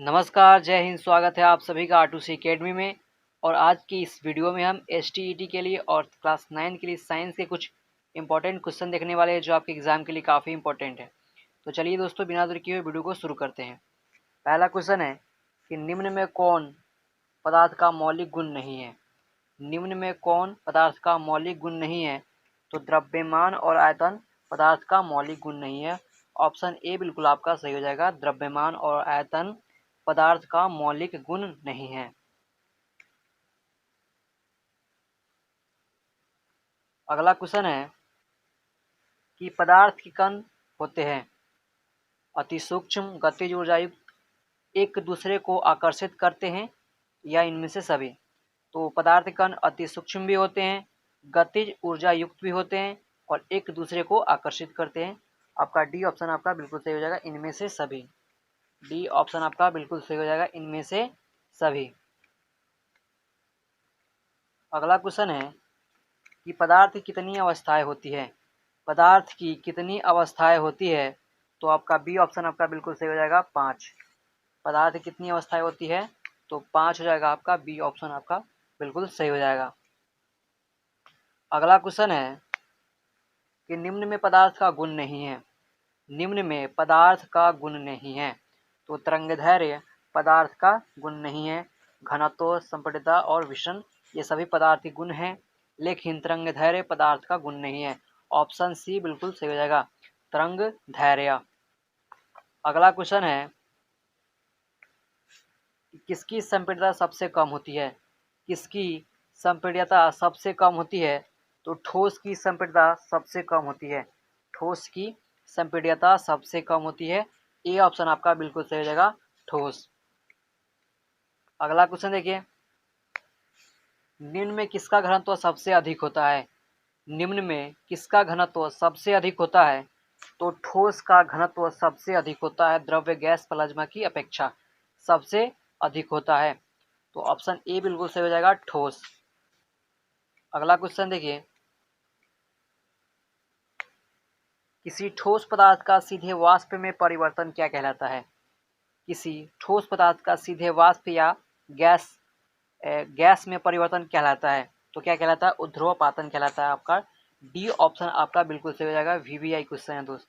नमस्कार, जय हिंद। स्वागत है आप सभी का R2C अकेडमी में। और आज की इस वीडियो में हम STET के लिए और क्लास 9 के लिए साइंस के कुछ इंपॉर्टेंट क्वेश्चन देखने वाले हैं जो आपके एग्जाम के लिए काफ़ी इंपॉर्टेंट है। तो चलिए दोस्तों, बिना देर किए हुए वीडियो को शुरू करते हैं। पहला क्वेश्चन है कि निम्न में कौन पदार्थ का मौलिक गुण नहीं है। निम्न में कौन पदार्थ का मौलिक गुण नहीं है? तो द्रव्यमान और आयतन पदार्थ का मौलिक गुण नहीं है। ऑप्शन ए बिल्कुल आपका सही हो जाएगा। द्रव्यमान और आयतन पदार्थ का मौलिक गुण नहीं है। अगला क्वेश्चन है कि पदार्थ के कण होते हैं अति सूक्ष्म, गतिज, ऊर्जायुक्त, एक दूसरे को आकर्षित करते हैं या इनमें से सभी। तो पदार्थ के कण अति सूक्ष्म भी होते हैं, गतिज, ऊर्जा युक्त भी होते हैं और एक दूसरे को आकर्षित करते हैं। आपका डी ऑप्शन आपका बिल्कुल सही हो जाएगा, इनमें से सभी। डी ऑप्शन आपका बिल्कुल सही हो जाएगा, इनमें से सभी। अगला क्वेश्चन है कि पदार्थ की कितनी अवस्थाएं होती है। पदार्थ की कितनी अवस्थाएं होती है? तो आपका बी ऑप्शन आपका बिल्कुल सही हो जाएगा, 5। पदार्थ की कितनी अवस्थाएं होती है? तो 5 हो जाएगा आपका बी ऑप्शन आपका बिल्कुल सही हो जाएगा। अगला क्वेश्चन है कि निम्न में पदार्थ का गुण नहीं है। निम्न में पदार्थ का गुण नहीं है। तो तरंगदैर्घ्य पदार्थ का गुण नहीं है। घनत्व, संपीड़ितता और विषम ये सभी पदार्थ के गुण हैं, लेकिन तरंगदैर्घ्य पदार्थ का गुण नहीं है। ऑप्शन सी बिल्कुल सही हो जाएगा, तरंगदैर्घ्य। अगला क्वेश्चन है किसकी संपीड़ितता सबसे कम होती है। किसकी संपीड़ितता सबसे कम होती है? तो ठोस की संपीड़ितता सबसे कम होती है। ठोस की संपीड़ितता सबसे कम होती है। ए ऑप्शन आपका बिल्कुल सही हो जाएगा, ठोस। अगला क्वेश्चन देखिए, निम्न में किसका घनत्व सबसे अधिक होता है। निम्न में किसका घनत्व सबसे अधिक होता है? तो ठोस का घनत्व सबसे अधिक होता है, द्रव्य, गैस, प्लाज्मा की अपेक्षा सबसे अधिक होता है। तो ऑप्शन ए बिल्कुल सही हो जाएगा, ठोस। अगला क्वेश्चन देखिए, किसी ठोस पदार्थ का सीधे वाष्प में परिवर्तन क्या कहलाता है। किसी ठोस पदार्थ का सीधे वाष्प या गैस में परिवर्तन कहलाता है। तो क्या कहलाता है? ऊर्ध्वपातन कहलाता है। आपका डी ऑप्शन आपका बिल्कुल सही हो जाएगा। VVI क्वेश्चन है दोस्त,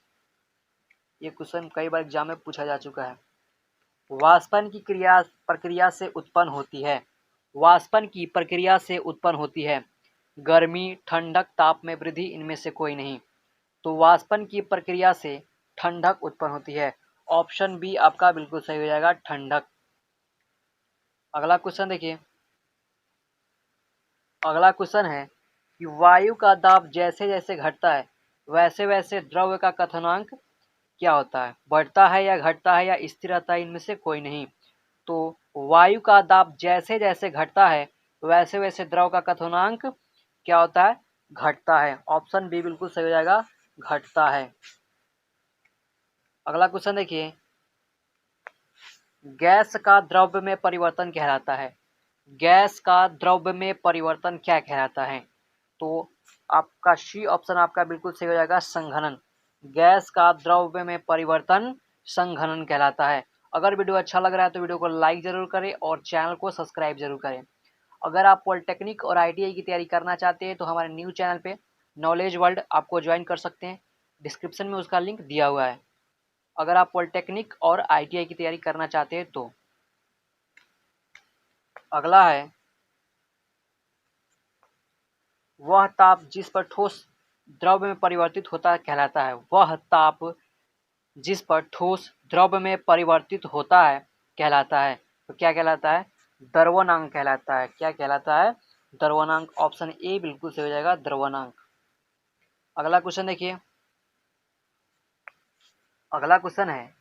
ये क्वेश्चन कई बार एग्जाम में पूछा जा चुका है। वाष्पन की प्रक्रिया से उत्पन्न होती है। वाष्पन की प्रक्रिया से उत्पन्न होती है गर्मी, ठंडक, ताप में वृद्धि, इनमें से कोई नहीं। तो वाष्पन की प्रक्रिया से ठंडक उत्पन्न होती है। ऑप्शन बी आपका बिल्कुल सही हो जाएगा, ठंडक। अगला क्वेश्चन देखिए, अगला क्वेश्चन है कि वायु का दाब जैसे जैसे घटता है वैसे वैसे द्रव्य का कथनांक क्या होता है। बढ़ता है या घटता है या स्थिर रहता है, इनमें से कोई नहीं। तो वायु का दाब जैसे जैसे घटता है वैसे वैसे द्रव का कथनांक क्या होता है? घटता है। ऑप्शन बी बिल्कुल सही हो जाएगा, घटता है। अगला क्वेश्चन देखिए, गैस का द्रव्य में परिवर्तन कहलाता है। गैस का द्रव्य में परिवर्तन क्या कहलाता है? तो आपका सी ऑप्शन आपका बिल्कुल सही हो जाएगा, संघनन। गैस का द्रव्य में परिवर्तन संघनन कहलाता है। अगर वीडियो अच्छा लग रहा है तो वीडियो को लाइक जरूर करें और चैनल को सब्सक्राइब जरूर करें। अगर आप पॉलिटेक्निक और ITI की तैयारी करना चाहते हैं तो हमारे न्यू चैनल पे नॉलेज वर्ल्ड आपको ज्वाइन कर सकते हैं। डिस्क्रिप्शन में उसका लिंक दिया हुआ है, अगर आप पॉलिटेक्निक और ITI की तैयारी करना चाहते हैं तो। अगला है, वह ताप जिस पर ठोस द्रव्य में परिवर्तित होता है कहलाता है। वह ताप जिस पर ठोस द्रव्य में परिवर्तित होता है कहलाता है। तो क्या कहलाता है? द्रवणांक कहलाता है। क्या कहलाता है? द्रवणांक। ऑप्शन ए बिल्कुल सही हो जाएगा, द्रवणांक। अगला क्वेश्चन देखिए, अगला क्वेश्चन है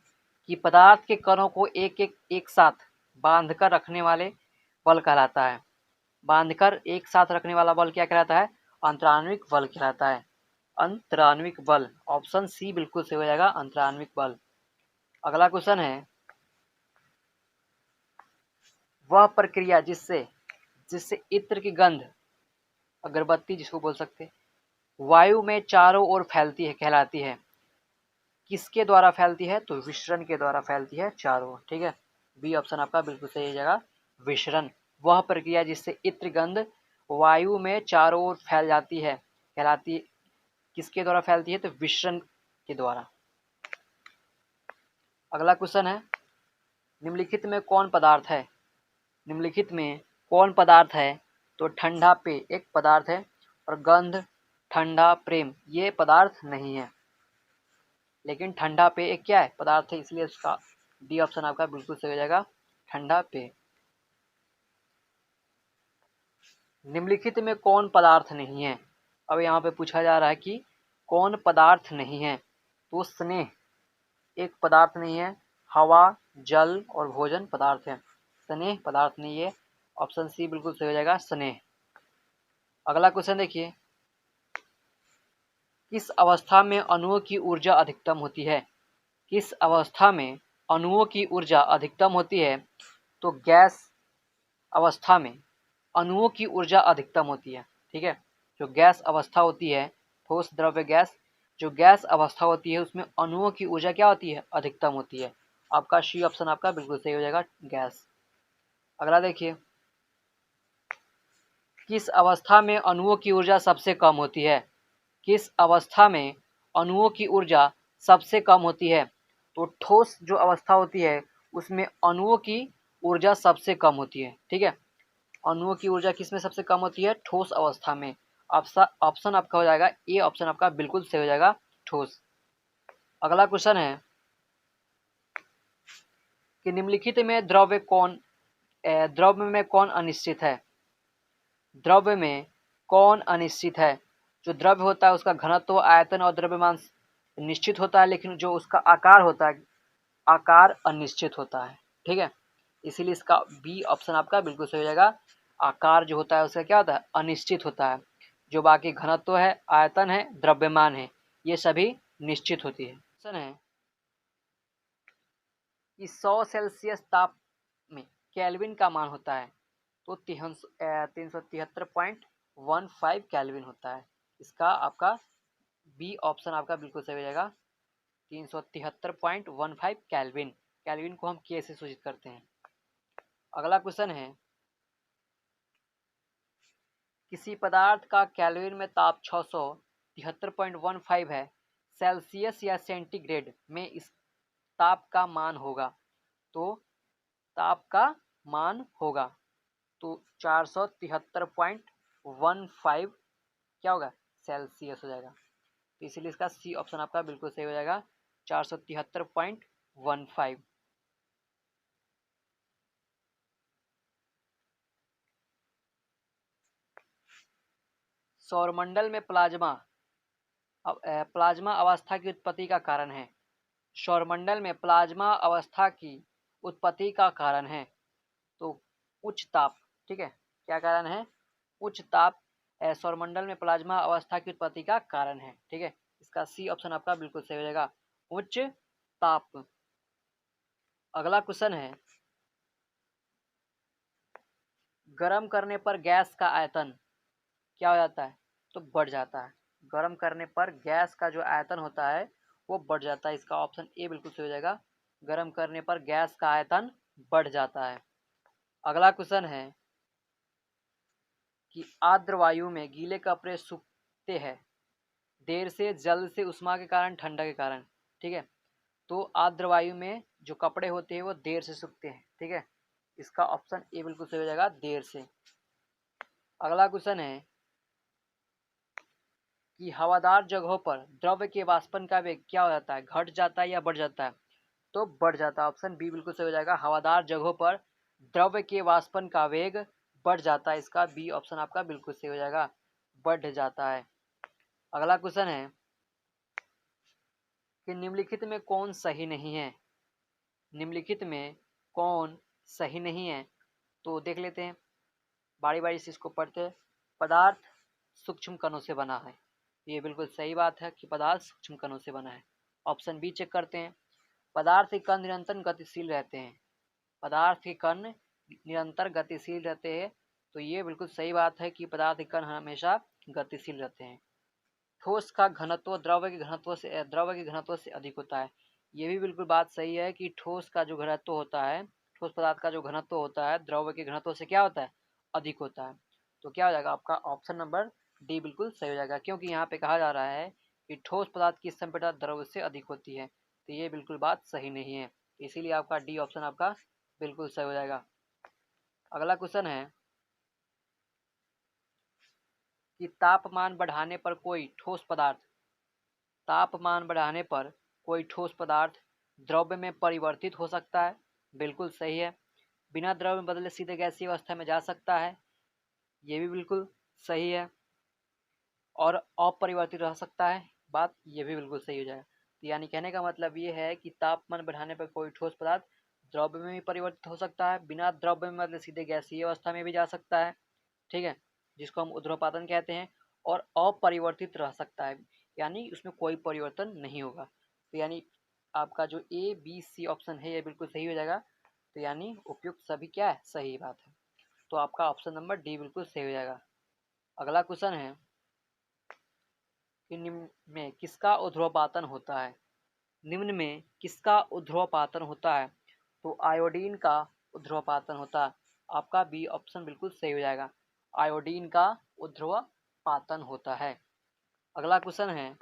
कि पदार्थ के कणों को एक साथ बांधकर रखने वाले बल कहलाता है। बांधकर एक साथ रखने वाला बल क्या कहलाता है? अंतराण्विक बल कहलाता है। अंतराण्विक बल। ऑप्शन सी बिल्कुल सही हो जाएगा, अंतराण्विक बल। अगला क्वेश्चन है, वह प्रक्रिया जिससे जिससे इत्र की गंध, अगरबत्ती जिसको बोल सकते हैं, वायु में चारों ओर फैलती है कहलाती है। किसके द्वारा फैलती है? तो विसरण के द्वारा फैलती है चारों ओर। ठीक है, बी ऑप्शन आपका बिल्कुल सही हो जाएगा। विसरण वह प्रक्रिया जिससे इत्र गंध वायु में चारों ओर फैल जाती है कहलाती, किसके द्वारा फैलती है? तो विसरण के द्वारा। अगला क्वेश्चन है, निम्नलिखित में कौन पदार्थ है? निम्नलिखित में कौन पदार्थ है? तो ठंडा पेय एक पदार्थ है और गंध, ठंडा, प्रेम ये पदार्थ नहीं है, लेकिन ठंडा पेय एक क्या है? पदार्थ है, इसलिए इसका डी ऑप्शन आपका बिल्कुल सही हो जाएगा, ठंडा पेय। निम्नलिखित में कौन पदार्थ नहीं है? अब यहाँ पे पूछा जा रहा है कि कौन पदार्थ नहीं है, तो स्नेह एक पदार्थ नहीं है, हवा, जल और भोजन पदार्थ है, स्नेह पदार्थ नहीं है। ऑप्शन सी बिल्कुल सही हो जाएगा, स्नेह। अगला क्वेश्चन देखिए, किस अवस्था में अणुओं की ऊर्जा अधिकतम होती है? किस अवस्था में अणुओं की ऊर्जा अधिकतम होती है? तो गैस अवस्था में अणुओं की ऊर्जा अधिकतम होती है। ठीक है, जो गैस अवस्था होती है, ठोस द्रव्य गैस, जो गैस अवस्था होती है उसमें अणुओं की ऊर्जा क्या होती है? अधिकतम होती है। आपका सी ऑप्शन आपका बिल्कुल सही हो जाएगा, गैस। अगला देखिए, किस अवस्था में अणुओं की ऊर्जा सबसे कम होती है? किस अवस्था में अणुओं की ऊर्जा सबसे कम होती है? तो ठोस जो अवस्था होती है उसमें अणुओं की ऊर्जा सबसे कम होती है। ठीक है, अणुओं की ऊर्जा किसमें सबसे कम होती है? ठोस अवस्था में। ऑप्शन आपका हो जाएगा ए ऑप्शन आपका बिल्कुल सही हो जाएगा, ठोस। अगला क्वेश्चन है कि निम्नलिखित में द्रव्य में कौन अनिश्चित है? द्रव्य में कौन अनिश्चित है? जो द्रव्य होता है उसका घनत्व, आयतन और द्रव्यमान निश्चित होता है, लेकिन जो उसका आकार होता है, आकार अनिश्चित होता है। ठीक है, इसीलिए इसका बी ऑप्शन आपका बिल्कुल सही हो जाएगा। आकार जो होता है उसका क्या होता है? अनिश्चित होता है। जो बाकी घनत्व है, आयतन है, द्रव्यमान है, ये सभी निश्चित होती है। क्वेश्चन है कि 100 सेल्सियस ताप में केल्विन का मान होता है, तो 373.15 केल्विन होता है। इसका आपका बी ऑप्शन आपका बिल्कुल सही हो जाएगा, 373.15 केल्विन। केल्विन को हम के से सूचित करते हैं। अगला क्वेश्चन है, किसी पदार्थ का केल्विन में ताप 673.15 है, सेल्सियस या सेंटीग्रेड में इस ताप का मान होगा, तो ताप का मान होगा तो 473.15 क्या होगा? सेल्सियस हो जाएगा। तो इसलिए इसका सी ऑप्शन आपका बिल्कुल सही हो जाएगा, 473.15। सौरमंडल में प्लाज्मा अवस्था की उत्पत्ति का कारण है। सौरमंडल में प्लाज्मा अवस्था की उत्पत्ति का कारण है, तो उच्च ताप। ठीक है, क्या कारण है? उच्च ताप सौरमंडल में प्लाज्मा अवस्था की उत्पत्ति का कारण है। ठीक है, इसका सी ऑप्शन आपका बिल्कुल सही हो जाएगा, उच्च ताप। अगला क्वेश्चन है, गर्म करने पर गैस का आयतन क्या हो जाता है? तो बढ़ जाता है। गर्म करने पर गैस का जो आयतन होता है वो बढ़ जाता है। इसका ऑप्शन ए बिल्कुल सही हो जाएगा, गर्म करने पर गैस का आयतन बढ़ जाता है। अगला क्वेश्चन है कि आर्द्र वायु में गीले कपड़े सूखते हैं देर से, जल्द से, उष्मा के कारण, ठंडा के कारण। ठीक है, तो आर्द्र वायु में जो कपड़े होते हैं वो देर से सूखते हैं। ठीक है, इसका ऑप्शन ए बिल्कुल सही हो जाएगा, देर से। अगला क्वेश्चन है कि हवादार जगहों पर द्रव्य के वाष्पन का वेग क्या हो जाता है? घट जाता है या बढ़ जाता है? तो बढ़ जाता है। ऑप्शन बी बिल्कुल सही हो जाएगा, हवादार जगहों पर द्रव्य के वाष्पन का वेग बढ़ जाता है। इसका बी ऑप्शन आपका बिल्कुल सही हो जाएगा, बढ़ जाता है। अगला क्वेश्चन है कि निम्नलिखित में कौन सही नहीं है? निम्नलिखित में कौन सही नहीं है? तो देख लेते हैं, बारी बारी से इसको पढ़ते हैं। पदार्थ सूक्ष्म कणों से बना है, ये बिल्कुल सही बात है कि पदार्थ सूक्ष्म कणों से बना है। ऑप्शन बी चेक करते हैं, पदार्थ के कण निरंतर गतिशील रहते हैं। पदार्थ के कण निरंतर गतिशील रहते हैं, तो ये बिल्कुल सही बात है कि पदार्थ के कण हमेशा गतिशील रहते हैं। ठोस का घनत्व द्रव्य के घनत्व से अधिक होता है, ये भी बिल्कुल बात सही है कि ठोस का जो घनत्व होता है ठोस पदार्थ का जो घनत्व होता है द्रव्य के घनत्व से क्या होता है, अधिक होता है। तो क्या हो जाएगा आपका ऑप्शन नंबर डी बिल्कुल सही हो जाएगा, क्योंकि यहाँ पे कहा जा रहा है कि ठोस पदार्थ की संपीड़ित द्रव्य से अधिक होती है, तो ये बिल्कुल बात सही नहीं है। इसीलिए आपका डी ऑप्शन आपका बिल्कुल सही हो जाएगा। अगला क्वेश्चन है कि तापमान बढ़ाने पर कोई ठोस पदार्थ द्रव्य में परिवर्तित हो सकता है। बिल्कुल सही है। बिना द्रव्य में बदले सीधे गैसीय अवस्था में जा सकता है। ये भी बिल्कुल सही है। और अपरिवर्तित रह सकता है, बात ये भी बिल्कुल सही हो जाएगा। तो यानी कहने का मतलब ये है कि तापमान बढ़ाने पर कोई ठोस पदार्थ द्रव्य में भी परिवर्तित हो सकता है, बिना द्रव्य में मतलब सीधे गैसीय अवस्था में भी जा सकता है, ठीक है, जिसको हम ऊर्ध्वपातन कहते हैं। और अपरिवर्तित रह सकता है, यानी उसमें कोई परिवर्तन नहीं होगा। तो यानी आपका जो ए बी सी ऑप्शन है ये बिल्कुल सही हो जाएगा। तो यानी उपयुक्त सभी क्या है, सही बात है। तो आपका ऑप्शन नंबर डी बिल्कुल सही हो जाएगा। अगला क्वेश्चन है कि निम्न में किसका ऊर्ध्वपातन होता है। निम्न में किसका ऊर्ध्वपातन होता है। तो आयोडीन का ऊर्ध्वपातन होता है। आपका बी ऑप्शन बिल्कुल सही हो जाएगा, आयोडीन का ऊर्ध्वपातन होता है। अगला क्वेश्चन है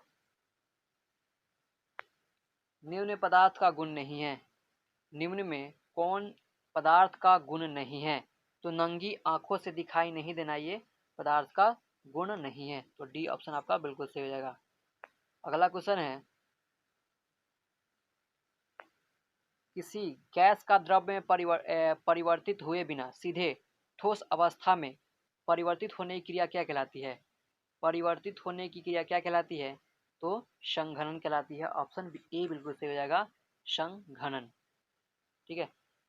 निम्न पदार्थ का गुण नहीं है। निम्न में कौन पदार्थ का गुण नहीं है। तो नंगी आंखों से दिखाई नहीं देना ये पदार्थ का गुण नहीं है। तो डी ऑप्शन आपका बिल्कुल सही हो जाएगा। अगला क्वेश्चन है किसी गैस का द्रव्य में परिवर्तित हुए बिना सीधे ठोस अवस्था में परिवर्तित होने की क्रिया क्या कहलाती है। परिवर्तित होने की क्रिया क्या कहलाती है। तो संघनन कहलाती है। ऑप्शन ए बिल्कुल सही हो जाएगा, संघनन। ठीक है,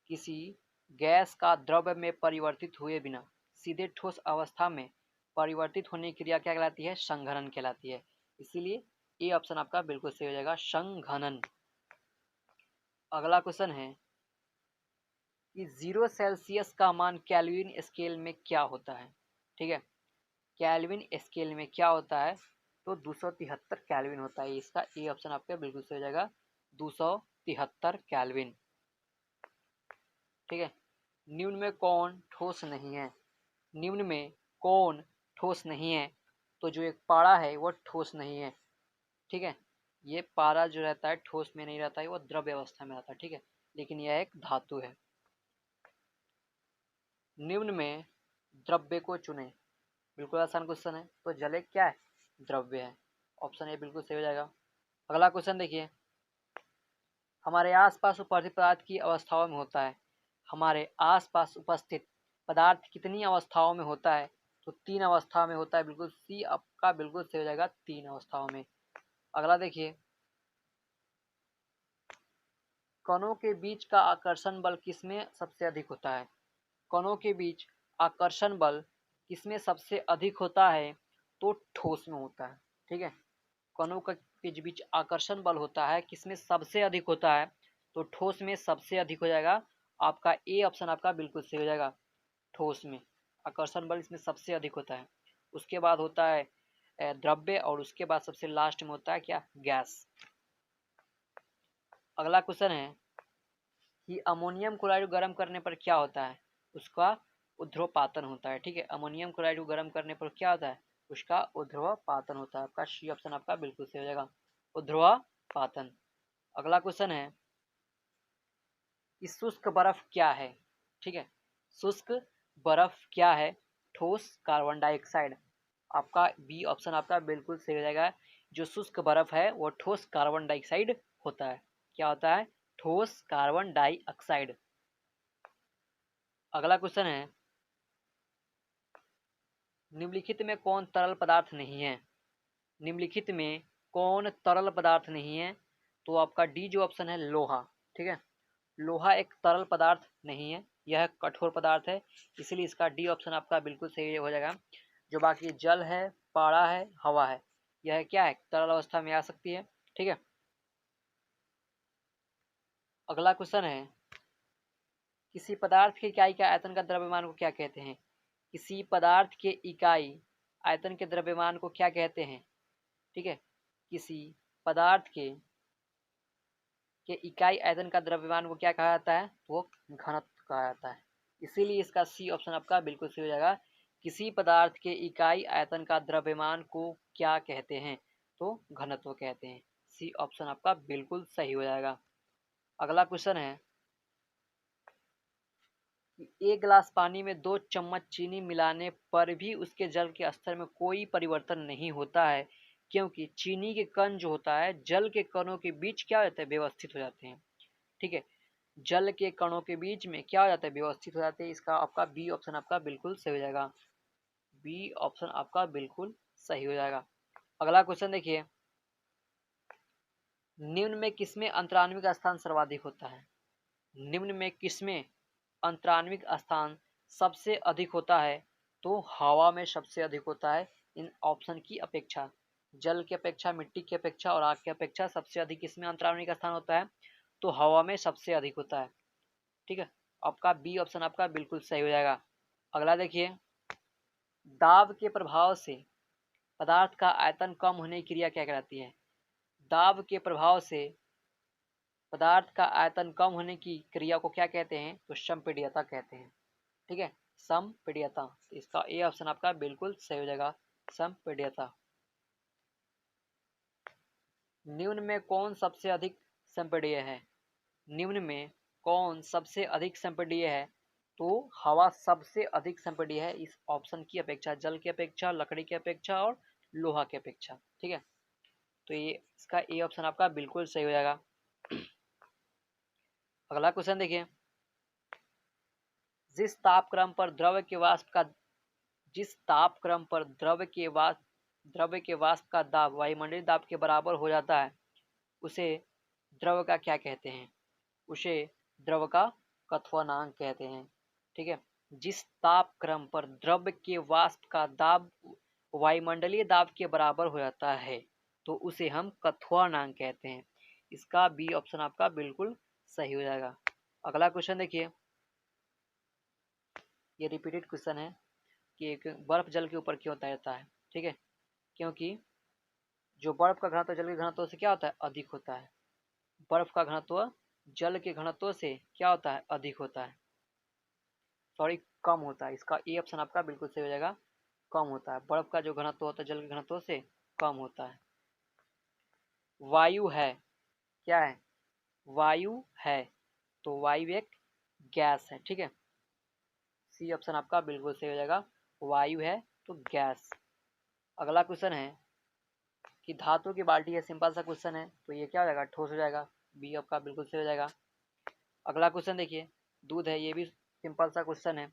किसी गैस का द्रव्य में परिवर्तित हुए बिना सीधे ठोस अवस्था में परिवर्तित होने की क्रिया क्या कहलाती है, संघनन कहलाती है। इसीलिए ए ऑप्शन आपका बिल्कुल सही हो जाएगा, संघनन। अगला क्वेश्चन है कि 0 सेल्सियस का मान केल्विन स्केल में क्या होता है। ठीक है, केल्विन स्केल में क्या होता है। तो 273 केल्विन होता है। इसका ए ऑप्शन आपका बिल्कुल सही हो जाएगा, 273 केल्विन। ठीक है, निम्न में कौन ठोस नहीं है। निम्न में कौन ठोस नहीं है। तो जो एक पारा है वो ठोस नहीं है। ठीक है, ये पारा जो रहता है ठोस में नहीं रहता है, वो द्रव्य अवस्था में रहता है। ठीक है, लेकिन यह एक धातु है। निम्न में द्रव्य को चुने। बिल्कुल आसान क्वेश्चन है। तो जल एक क्या है, द्रव्य है। ऑप्शन ए बिल्कुल सही हो जाएगा। अगला क्वेश्चन देखिए, हमारे आसपास उपस्थित पदार्थ की अवस्थाओं में होता है। हमारे आसपास उपस्थित पदार्थ कितनी अवस्थाओं में होता है। तो 3 अवस्थाओं में होता है। बिल्कुल सी आपका बिल्कुल सही हो जाएगा, 3 अवस्थाओं में। अगला देखिए, कणों के बीच का आकर्षण बल किसमें सबसे अधिक होता है। कणों के बीच आकर्षण बल किसमें सबसे अधिक होता है। तो ठोस में होता है। ठीक है, कणों के बीच आकर्षण बल होता है किसमें सबसे अधिक होता है। तो ठोस में सबसे अधिक हो जाएगा। आपका ए ऑप्शन आपका बिल्कुल सही हो जाएगा, ठोस में आकर्षण बल इसमें सबसे अधिक होता है। उसके बाद होता है द्रव्य, और उसके बाद सबसे लास्ट में होता है क्या, गैस। अगला क्वेश्चन है कि अमोनियम क्लोराइड को गर्म करने पर क्या होता है। उसका ऊर्ध्वपातन होता है। ठीक है, अमोनियम क्लोराइड को गर्म करने पर क्या होता है, उसका ऊर्ध्वपातन होता है। आपका सी ऑप्शन आपका बिल्कुल सही हो जाएगा, ऊर्ध्वपातन। अगला क्वेश्चन है कि शुष्क बर्फ क्या है। ठीक है, शुष्क बर्फ क्या है। ठोस कार्बन डाइऑक्साइड। आपका बी ऑप्शन आपका बिल्कुल सही हो जाएगा। जो शुष्क बर्फ है वो ठोस कार्बन डाइऑक्साइड होता है। क्या होता है, ठोस कार्बन डाइऑक्साइड। अगला क्वेश्चन है निम्नलिखित में कौन तरल पदार्थ नहीं है। निम्नलिखित में कौन तरल पदार्थ नहीं है। तो आपका डी जो ऑप्शन है, लोहा। ठीक है, लोहा एक तरल पदार्थ नहीं है, यह कठोर पदार्थ है। इसलिए इसका डी ऑप्शन आपका बिल्कुल सही हो जाएगा। जो बाकी जल है, पारा है, हवा है, यह क्या है, तरल अवस्था में आ सकती है। ठीक है, अगला क्वेश्चन है किसी पदार्थ की इकाई के आयतन का द्रव्यमान को क्या कहते हैं। किसी पदार्थ के इकाई आयतन के द्रव्यमान को क्या कहते हैं। ठीक है, किसी पदार्थ के इकाई आयतन का द्रव्यमान को क्या कहा जाता है, वो घनत्व कहा जाता है। इसीलिए इसका सी ऑप्शन आपका बिल्कुल सही हो जाएगा। किसी पदार्थ के इकाई आयतन का द्रव्यमान को क्या कहते हैं? तो घनत्व कहते हैं। सी ऑप्शन आपका बिल्कुल सही हो जाएगा। अगला क्वेश्चन है कि एक गिलास पानी में 2 चम्मच चीनी मिलाने पर भी उसके जल के स्तर में कोई परिवर्तन नहीं होता है, क्योंकि चीनी के कण जो होता है जल के कणों के बीच क्या हो जाता है? व्यवस्थित हो जाते हैं। ठीक है, जल के कणों के बीच में क्या हो जाता है? व्यवस्थित हो जाते हैं। इसका आपका बी ऑप्शन आपका बिल्कुल सही हो जाएगा। बी ऑप्शन आपका बिल्कुल सही हो जाएगा। अगला क्वेश्चन देखिए, निम्न में किसमें अंतराण्विक स्थान सर्वाधिक होता है? निम्न में किसमें अंतराण्विक स्थान सबसे अधिक होता है? तो हवा में सबसे अधिक होता है इन ऑप्शन की अपेक्षा। जल की अपेक्षा, मिट्टी की अपेक्षा और आग की अपेक्षा सबसे अधिक किसमें अंतराण्विक स्थान होता है? तो हवा में सबसे अधिक होता है। ठीक है, आपका बी ऑप्शन आपका बिल्कुल सही हो जाएगा। अगला देखिए, दाब के प्रभाव से पदार्थ का आयतन कम होने की क्रिया क्या कहलाती है? दाब के प्रभाव से पदार्थ का आयतन कम होने की क्रिया को क्या कहते हैं? तो संपीड्यता कहते हैं। ठीक है, संपीड्यता। तो इसका ए ऑप्शन आपका बिल्कुल सही हो जाएगा, संपीड्यता। निम्न में कौन सबसे अधिक संपीड्य है? निम्न में कौन सबसे अधिक संपीड्य है? तो हवा सबसे अधिक संपीड्य है इस ऑप्शन की अपेक्षा, जल की अपेक्षा, लकड़ी की अपेक्षा और लोहा की अपेक्षा। ठीक है, तो ये इसका ए ऑप्शन आपका बिल्कुल सही हो जाएगा। अगला क्वेश्चन देखिए, जिस तापक्रम पर द्रव के वाष्प का जिस तापक्रम पर द्रव के वाष्प का दाब वायुमंडलीय दाब के बराबर हो जाता है उसे द्रव का क्या कहते हैं? उसे द्रव का क्वथनांक कहते हैं। ठीक है, जिस तापक्रम पर द्रव के वाष्प का दाब वायुमंडलीय दाब के बराबर हो जाता है तो उसे हम क्वथनांक कहते हैं। इसका बी ऑप्शन आपका बिल्कुल सही हो जाएगा। अगला क्वेश्चन देखिए, ये रिपीटेड क्वेश्चन है कि एक बर्फ जल के ऊपर क्यों तैरता है? ठीक है, क्योंकि जो बर्फ का घनत्व जल के घनत्व से क्या होता है? अधिक होता है। बर्फ का घनत्व जल के घनत्व से क्या होता है? अधिक होता है, सॉरी कम होता है। इसका ए ऑप्शन आपका बिल्कुल सही हो जाएगा, कम होता है। बर्फ का जो घनत्व होता है जल के घनत्व से कम होता है। वायु है, क्या है? वायु है, तो वायु एक गैस है। ठीक है, सी ऑप्शन आपका बिल्कुल सही हो जाएगा, वायु है तो गैस। अगला क्वेश्चन है कि धातु की बाल्टी है, सिंपल सा क्वेश्चन है, तो ये क्या हो जाएगा? ठोस हो जाएगा। बी आपका बिल्कुल सही हो जाएगा। अगला क्वेश्चन देखिए, दूध है, ये भी सिंपल सा क्वेश्चन है,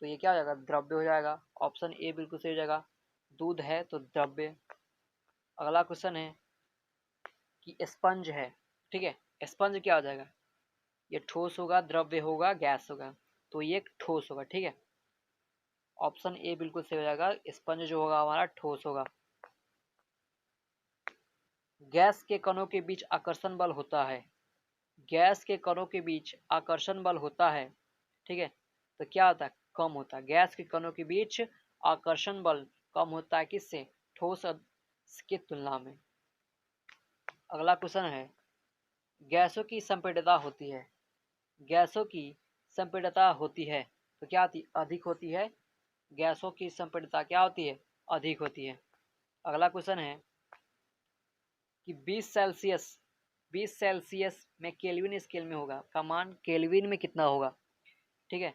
तो ये क्या हो जाएगा? द्रव्य हो जाएगा। ऑप्शन ए बिल्कुल सही हो जाएगा, दूध है तो द्रव्य। अगला क्वेश्चन है कि स्पंज है। ठीक है, स्पंज क्या हो जाएगा? ये ठोस होगा, द्रव्य होगा, गैस होगा, तो ये ठोस होगा। ठीक है, ऑप्शन ए बिल्कुल सही हो जाएगा, स्पंज जो होगा हमारा ठोस होगा। गैस के कणों के बीच आकर्षण बल होता है। गैस के कणों के बीच आकर्षण बल होता है। ठीक है, तो क्या होता है? कम होता है। गैस के कणों के बीच आकर्षण बल कम होता है, किससे? ठोस की तुलना में। अगला क्वेश्चन है, गैसों की संपीड्यता होती है। गैसों की संपीड्यता होती है तो क्या होती? अधिक होती है। गैसों की संपीड्यता क्या होती है? अधिक होती है। अगला क्वेश्चन है कि 20 सेल्सियस में केल्विन स्केल में होगा का मान केल्विन में कितना होगा? ठीक है,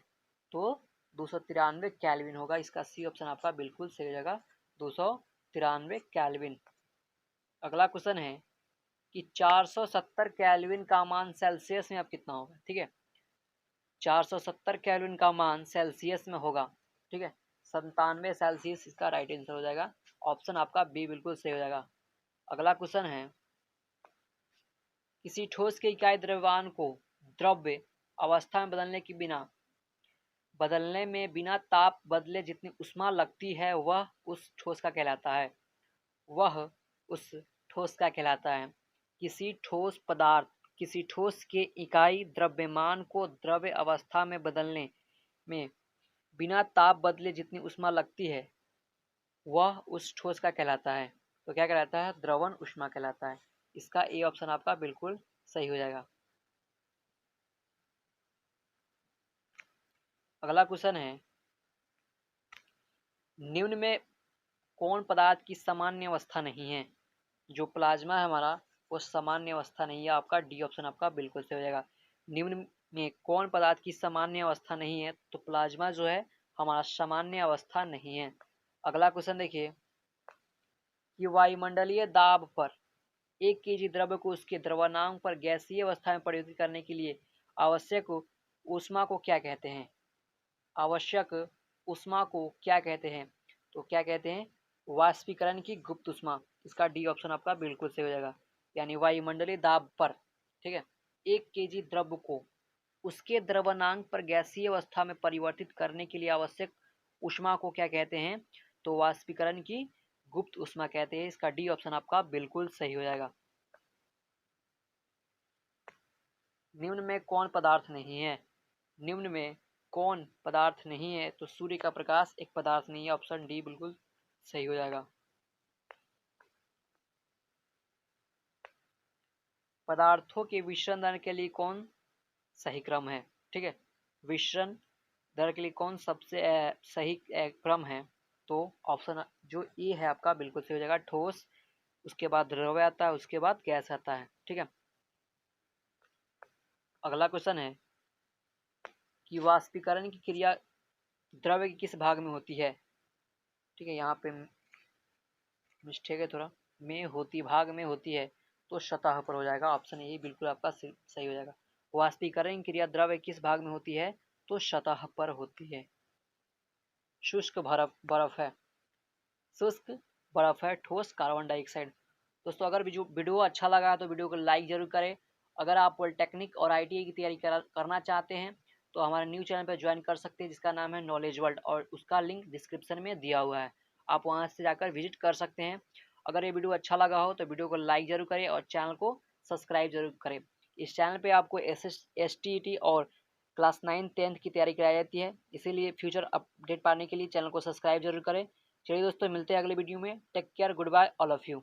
तो 293 केल्विन होगा। इसका सी ऑप्शन आपका बिल्कुल सही हो जाएगा, 293 केल्विन। अगला क्वेश्चन है कि 470 केल्विन का मान सेल्सियस में अब कितना होगा? ठीक है, 470 केल्विन का मान सेल्सियस में होगा। ठीक है, 97 सेल्सियस इसका राइट आंसर हो जाएगा। ऑप्शन आपका बी बिल्कुल सही हो जाएगा। अगला क्वेश्चन है, किसी ठोस के इकाई द्रव्यमान को द्रव्य अवस्था में बदलने में बिना ताप बदले जितनी ऊष्मा लगती है वह उस ठोस का कहलाता है। वह उस ठोस का कहलाता है। किसी ठोस के इकाई द्रव्यमान को द्रव्य अवस्था में बदलने में बिना ताप बदले जितनी ऊष्मा लगती है वह उस ठोस का कहलाता है। तो क्या कहलाता है? द्रवण ऊष्मा कहलाता है। इसका ए ऑप्शन आपका बिल्कुल सही हो जाएगा। अगला क्वेश्चन है, निम्न में कौन पदार्थ की सामान्य अवस्था नहीं है? जो प्लाज्मा है हमारा वो सामान्य अवस्था नहीं है। आपका डी ऑप्शन आपका बिल्कुल सही हो जाएगा। निम्न में कौन पदार्थ की सामान्य अवस्था नहीं है? तो प्लाज्मा जो है हमारा सामान्य अवस्था नहीं है। अगला क्वेश्चन देखिए कि वायुमंडलीय दाब पर 1 केजी द्रव्य को उसके द्रव्यमान पर गैसीय अवस्था में परिवर्तित करने के लिए आवश्यक ऊष्मा को क्या कहते हैं? आवश्यक ऊष्मा को क्या कहते हैं? तो क्या कहते हैं? वाष्पीकरण की गुप्त ऊष्मा। इसका डी ऑप्शन आपका बिल्कुल सही हो जाएगा। यानी वायुमंडलीय दाब पर, ठीक है, 1 केजी द्रव्य को उसके द्रव्यमान पर गैसीय अवस्था में परिवर्तित करने के लिए आवश्यक ऊष्मा को क्या कहते हैं? तो वाष्पीकरण की गुप्त ऊष्मा कहते हैं। इसका डी ऑप्शन आपका बिल्कुल सही हो जाएगा। निम्न में कौन पदार्थ नहीं है? निम्न में कौन पदार्थ नहीं है? तो सूर्य का प्रकाश एक पदार्थ नहीं है। ऑप्शन डी बिल्कुल सही हो जाएगा। पदार्थों के विचरण दर के लिए कौन सही क्रम है? ठीक है, विचरण दर के लिए कौन सबसे सही क्रम है? तो ऑप्शन जो ए है आपका बिल्कुल सही हो जाएगा। ठोस, उसके बाद द्रव्य आता है, उसके बाद गैस आता है। ठीक है, अगला क्वेश्चन है कि वाष्पीकरण की क्रिया द्रव्य के किस भाग में होती है? ठीक है, यहाँ पे मिस्टेक है थोड़ा, में होती, भाग में होती है, तो सतह पर हो जाएगा। ऑप्शन ए बिल्कुल आपका सही हो जाएगा। वाष्पीकरण क्रिया द्रव्य किस भाग में होती है? तो सतह पर होती है। शुष्क बर्फ बर्फ है, शुष्क बर्फ है, ठोस कार्बन डाइऑक्साइड। दोस्तों अगर वीडियो अच्छा लगा तो वीडियो को लाइक जरूर करें। अगर आप पॉलिटेक्निक और आईटीआई की तैयारी करना चाहते हैं तो हमारे न्यू चैनल पर ज्वाइन कर सकते हैं जिसका नाम है नॉलेज वर्ल्ड, और उसका लिंक डिस्क्रिप्शन में दिया हुआ है। आप वहां से जाकर विजिट कर सकते हैं। अगर ये वीडियो अच्छा लगा हो तो वीडियो को लाइक जरूर करें और चैनल को सब्सक्राइब जरूर करें। इस चैनल पे आपको SST और क्लास 9-10 की तैयारी कराई जाती है, इसीलिए फ्यूचर अपडेट पाने के लिए चैनल को सब्सक्राइब जरूर करें। चलिए दोस्तों, मिलते हैं अगले वीडियो में। Take care, goodbye all of you.